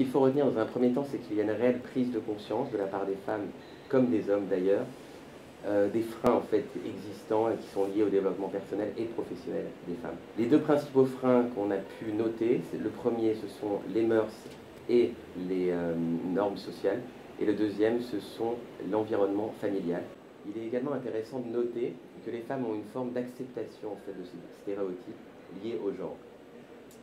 qu'il faut retenir dans un premier temps, c'est qu'il y a une réelle prise de conscience de la part des femmes, comme des hommes d'ailleurs, des freins en fait existants et qui sont liés au développement personnel et professionnel des femmes. Les deux principaux freins qu'on a pu noter, le premier ce sont les mœurs et les normes sociales, et le deuxième ce sont l'environnement familial. Il est également intéressant de noter que les femmes ont une forme d'acceptation en fait, de ces stéréotypes liés au genre.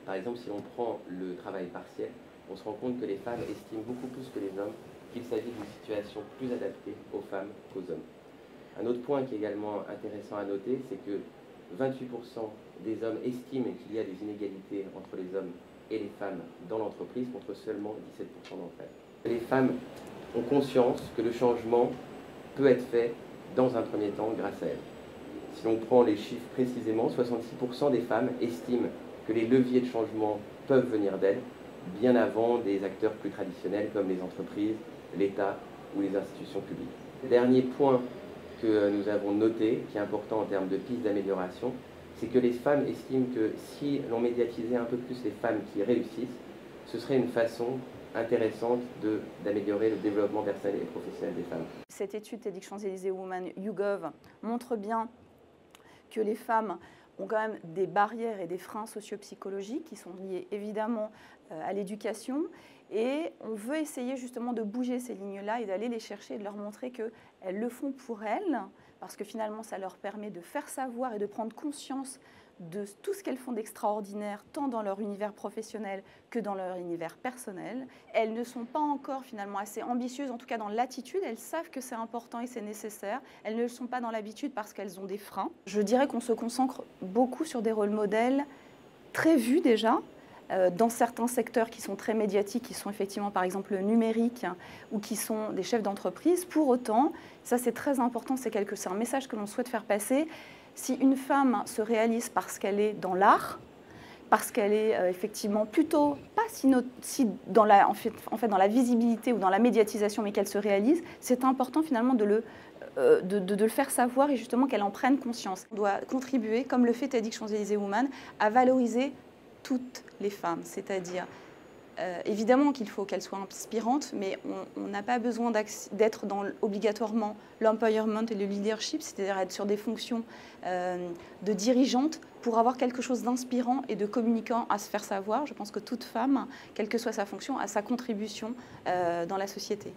Par exemple, si on prend le travail partiel, on se rend compte que les femmes estiment beaucoup plus que les hommes qu'il s'agit d'une situation plus adaptée aux femmes qu'aux hommes. Un autre point qui est également intéressant à noter, c'est que 28% des hommes estiment qu'il y a des inégalités entre les hommes et les femmes dans l'entreprise, contre seulement 17% d'entre elles. Les femmes ont conscience que le changement peut être fait dans un premier temps grâce à elles. Si l'on prend les chiffres précisément, 66% des femmes estiment que les leviers de changement peuvent venir d'elles, bien avant des acteurs plus traditionnels comme les entreprises, l'État ou les institutions publiques. Dernier point que nous avons noté, qui est important en termes de pistes d'amélioration, c'est que les femmes estiment que si l'on médiatisait un peu plus les femmes qui réussissent, ce serait une façon intéressante d'améliorer le développement personnel et professionnel des femmes. Cette étude TEDx Champs-Élysées Women YouGov montre bien que les femmes ont quand même des barrières et des freins socio-psychologiques qui sont liés évidemment à l'éducation, et on veut essayer justement de bouger ces lignes-là et d'aller les chercher et de leur montrer qu'elles le font pour elles, parce que finalement ça leur permet de faire savoir et de prendre conscience de tout ce qu'elles font d'extraordinaire, tant dans leur univers professionnel que dans leur univers personnel. Elles ne sont pas encore finalement assez ambitieuses, en tout cas dans l'attitude. Elles savent que c'est important et c'est nécessaire. Elles ne le sont pas dans l'habitude parce qu'elles ont des freins. Je dirais qu'on se concentre beaucoup sur des rôles modèles très vus déjà, dans certains secteurs qui sont très médiatiques, qui sont effectivement par exemple le numérique ou qui sont des chefs d'entreprise. Pour autant, ça c'est très important, c'est un message que l'on souhaite faire passer. Si une femme se réalise parce qu'elle est dans l'art, parce qu'elle est effectivement plutôt pas si dans la, en fait, dans la visibilité ou dans la médiatisation, mais qu'elle se réalise, c'est important finalement de le faire savoir et justement qu'elle en prenne conscience. On doit contribuer, comme le fait TEDx Champs-Élysées Women, à valoriser toutes les femmes, c'est-à-dire évidemment qu'il faut qu'elles soient inspirantes, mais on n'a pas besoin d'être dans obligatoirement l'empowerment et le leadership, c'est-à-dire être sur des fonctions de dirigeante pour avoir quelque chose d'inspirant et de communicant à se faire savoir. Je pense que toute femme, quelle que soit sa fonction, a sa contribution dans la société.